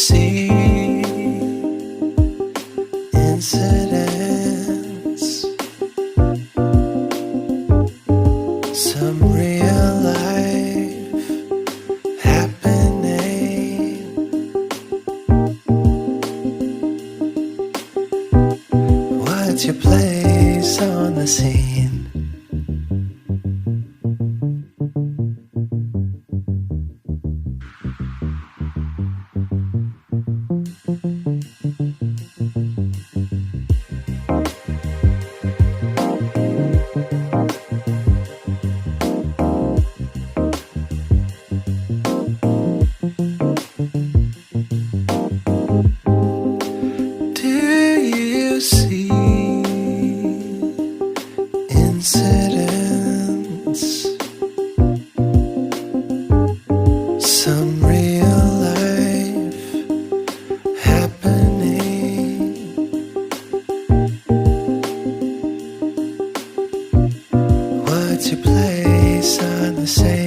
see incidents, some real life happening? What's your place on the scene? Incidents, some real life happening. What's your place on the same?